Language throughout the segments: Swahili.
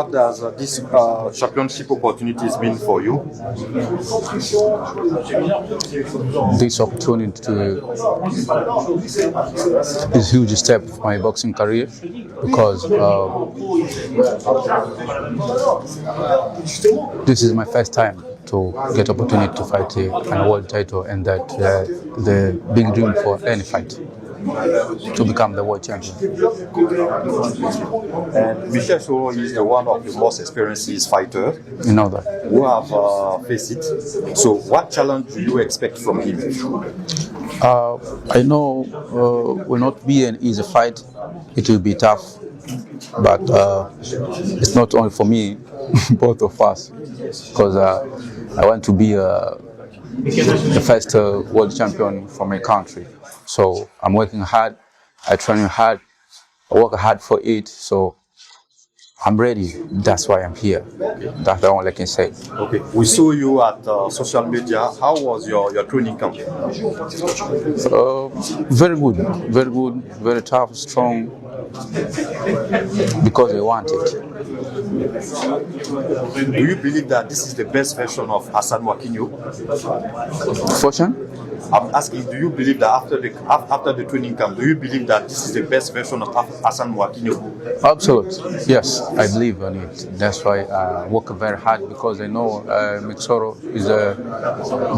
What does this championship opportunities mean for you? This opportunity is a huge step for my boxing career because this is my first time to get opportunity to fight a world title, and that the big dream for any fight to become the world champion. And Michel Soro is one of the most experienced fighters. You know that. Who have faced it. So what challenge do you expect from him? I know will not be an easy fight. It will be tough, but it's not only for me, both of us, because I want to be the first world champion for my country. So I'm working hard, I train hard, I work hard for it, so I'm ready. That's why I'm here. That's the only I can say. Okay. We saw you at social media. How was your training camp? Very good, very tough, strong, because I want it. Do you believe that this is the best version of Hassan Mwakinyo? Fortune? I'm asking, do you believe that after the training camp, do you believe that this is the best version of Hassan Mwakinyo? Absolutely, yes, I believe in it. That's why I work very hard, because I know Michel is the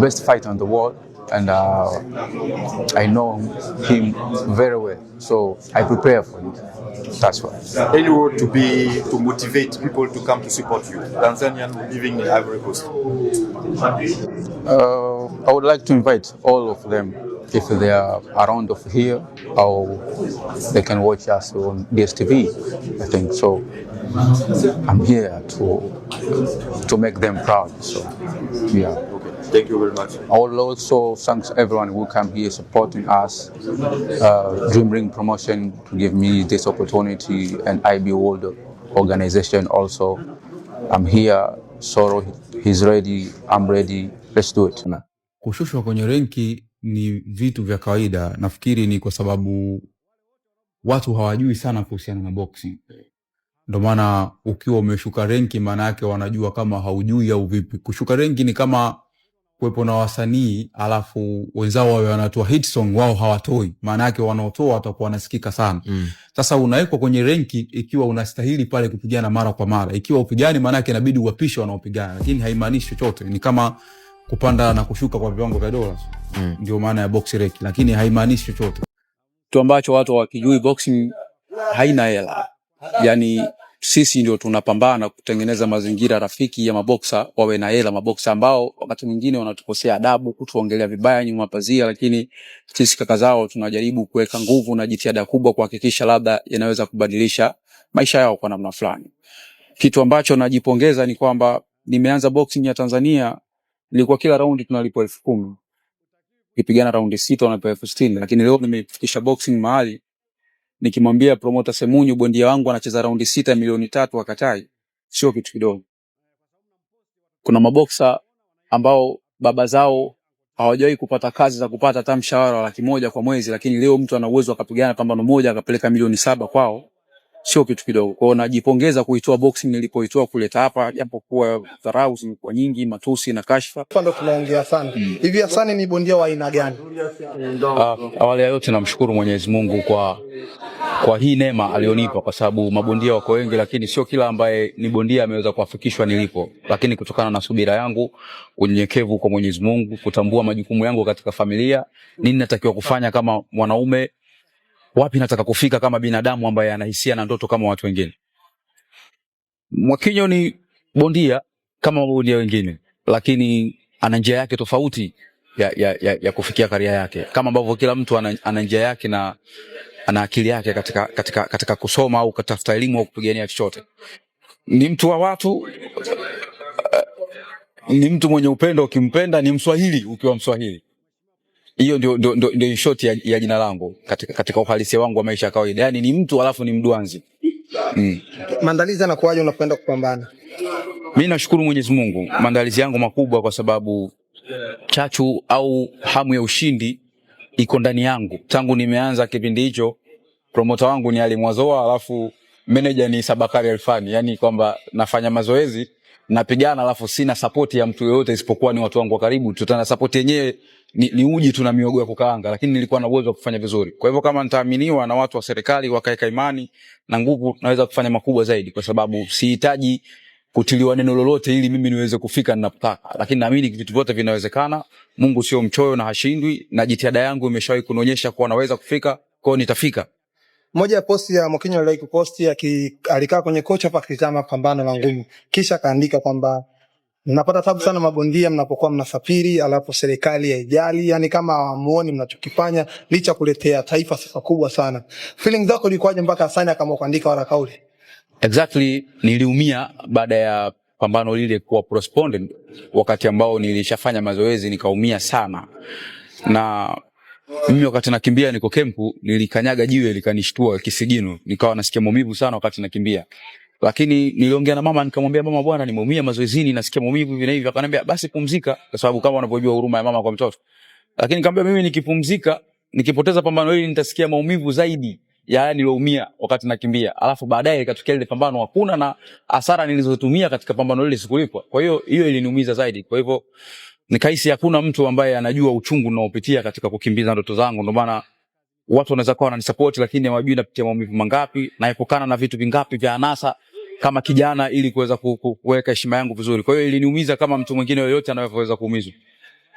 best fighter in the world, and I know him very well. So I prepare for it. That's why. Any word to motivate people to come to support you, Tanzanian living in Ivory Coast? I would like to invite all of them, if they are around of here, or they can watch us on DSTV. I think so. I'm here to make them proud. So, yeah. Okay. Thank you very much. I would also thank everyone who come here supporting us, Dream Ring Promotion, to give me this opportunity, and IB World Organization also. I'm here, Soro, he's ready, I'm ready, let's do it. Kushushwa kwenye renki ni vitu vya kawaida. Nafikiri ni kwa sababu watu hawajui sana kuhusiana na boxing. Ndio maana ukiwa umeshuka renki, maana yake wanajua kama haujui au vipi. Kushuka renki ni kama kuwepo na wasanii alafu wenzao wao wanatoa hit song, wao hawatoi, maana yake wanaotoa watakuwa wanasikika sana. Sasa unawekwa kwenye renki ikiwa unastahili pale kupigana mara kwa mara. Ikiwa upigani, maana yake inabidi uwapishe wanaopigana, lakini haimaanishi chochote. Ni kama kupanda na kushuka kwa viwango vya dola. Ndio maana ya boxing rank, lakini haimaanishi chochote. Kitu ambacho watu hawakijui, boxing haina hela. Yaani sisi ndio tunapambana kutengeneza mazingira rafiki ya maboksa wawe na hela, maboksa ambao wakati mwingine wanatukosea adabu, kutuongelea vibaya nyuma pazia, lakini sisi kaka zao tunajaribu kuweka nguvu na jitihada kubwa kuhakikisha labda yanaweza kubadilisha maisha yao kwa namna fulani. Kitu ambacho najipongeza ni kwamba nimeanza boxing ya Tanzania, nilikuwa kila raundi tunalipwa 10,000. Ukipigana raundi 6 unalipwa 60,000, lakini leo nimefikisha boxing mahali nikimwambia promoter Semunyu bondia wangu anacheza raundi 6 milioni 3 akatai, sio kitu kidogo. Kuna maboksa ambao baba zao hawajawahi kupata kazi za kupata hata mshahara wa 100,000 kwa mwezi, lakini leo mtu ana uwezo akapigana pambano moja akapeleka milioni 7 kwao, sio kitu kidogo. Kwa hiyo najipongeza kuitoa boxing nilipoitoa kuleta hapa, japokuwa dharau zilikuwa nyingi, matusi na kashfa. Ndo tunaongea sana. Hivi Hassan ni bondia wa aina gani? Awali ya yote namshukuru Mwenyezi Mungu kwa hii neema alionipa, kwa sababu mabondia wako wengi, lakini sio kila ambaye ni bondia ameweza kuafikishwa nilipo. Lakini kutokana na subira yangu, unyenyekevu kwa Mwenyezi Mungu, kutambua majukumu yangu katika familia, nini natakiwa kufanya kama mwanaume, wapi nataka kufika kama binadamu ambaye anahisia na ndoto kama watu wengine. Mwakinyo ni bondia kama mabondia wengine, lakini ana njia yake tofauti ya kufikia karia yake, kama ambavyo kila mtu ana njia yake na ana akili yake katika kusoma au kutafuta elimu au kupigania chochote. Ni mtu wa watu, ni mtu mwenye upendo ukimpenda, ni Mswahili ukiwa Mswahili. Hiyo ndio short ya jina langu katika uhalisia wangu wa maisha ya kawaida. Yaani ni mtu alafu ni mduanzi. Maandalizi yanakuaje unapoenda kupambana? Mimi nashukuru Mwenyezi Mungu. Maandalizi yangu makubwa kwa sababu chachu au hamu ya ushindi iko ndani yangu. Tangu nimeanza kipindi hicho, promoter wangu ni Ali Mwazoa, alafu manager ni Sabakari Alfani, yani kwamba nafanya mazoezi napigana, alafu sina support ya mtu yoyote isipokuwa ni watu wangu wa karibu. Tutana support yenyewe ni uji tuna miogo ya kukaanga, lakini nilikuwa na uwezo wa kufanya vizuri. Kwa hivyo kama nitaaminiwa na watu wa serikali wakaeka imani na nguvu, naweza kufanya makubwa zaidi, kwa sababu sihitaji kutiliwa neno lolote ili mimi niweze kufika ninapotaka, lakini naamini vitu vyote vinawezekana. Mungu sio mchoyo na hashindwi, na jitihada yangu imeshawahi kunionyesha kuwa naweza kufika, kwa nitafika. Moja ya posti ya Mwakinyo aliwahi kuposti alikaa kwenye kocha hapa akitazama pambano la ngumi, kisha kaandika kwamba mnapata tabu sana mabondia mnapokuwa mnasafiri, alafu serikali haijali, yani kama hamuoni mnachokifanya licha kuletea taifa sifa kubwa sana. Feelings zako ilikuwaje mpaka Hasani akaamua kuandika wala kauli? Exactly, niliumia baada ya pambano lile kuwa postponed, wakati ambao nilishafanya mazoezi nikaumia sana. Na mimi wakati nakimbia niko kempu, nilikanyaga jiwe likanishtua kisigino, nikawa nasikia maumivu sana wakati nakimbia. Lakini niliongea na mama, nikamwambia mama, bwana nimeumia mazoezini, nasikia maumivu hivi na hivi. Akaniambia basi pumzika, kwa sababu kama unavyojua huruma ya mama kwa mtoto. Lakini nikamwambia mimi nikipumzika, nikipoteza pambano hili nitasikia maumivu zaidi ya niloumia wakati nakimbia. Alafu baadaye ikatokea ile pambano hakuna, na hasara nilizotumia katika pambano lile sikulipwa. Kwa hiyo iliniumiza zaidi. Kwa hivyo nikahisi hakuna mtu ambaye anajua uchungu ninaopitia katika kukimbiza ndoto zangu. Ndio maana watu wanaweza kuwa wananisupport, lakini hawajui napitia maumivu mangapi, naepukana na vitu vingapi vya anasa kama kijana, ili kuweza kuweka heshima yangu vizuri. Kwa hiyo iliniumiza kama mtu mwingine yoyote anaweza kuumizwa.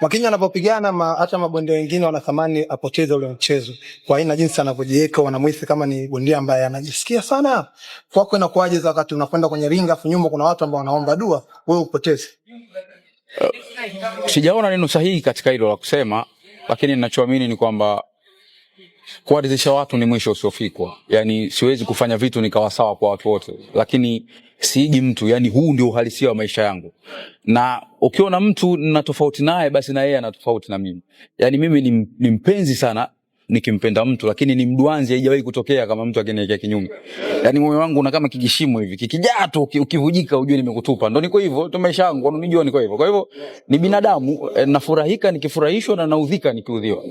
Mwakinyo anapopigana hata mabondia wengine wanatamani apoteze ule mchezo. Kwa aina jinsi anavyojiweka, wanamhisi kama ni bondia ambaye anajisikia sana. Kwako inakuaje wakati unakwenda kwenye ringa afu nyuma kuna watu ambao wanaomba dua, wewe upoteze? Sijaona neno sahihi katika hilo la kusema, lakini ninachoamini ni kwamba kuwaridhisha watu ni mwisho usiofikwa. Yani siwezi kufanya vitu nikawa sawa kwa watu wote, lakini siigi mtu, yani huu ndio uhalisia wa maisha yangu. Na ukiona mtu na tofauti naye, basi na yeye ana tofauti na mimi. Yani mimi ni mpenzi sana nikimpenda mtu, lakini ni mduanzi, haijawahi kutokea kama mtu akiniwekea kinyume. Yani moyo wangu una kama kijishimo hivi, kikijaa tu ukivujika ujue nimekutupa. Ndio niko hivyo, tu maisha yangu unijua niko hivyo. Kwa hivyo ni binadamu, nafurahika nikifurahishwa na naudhika nikiudhiwa.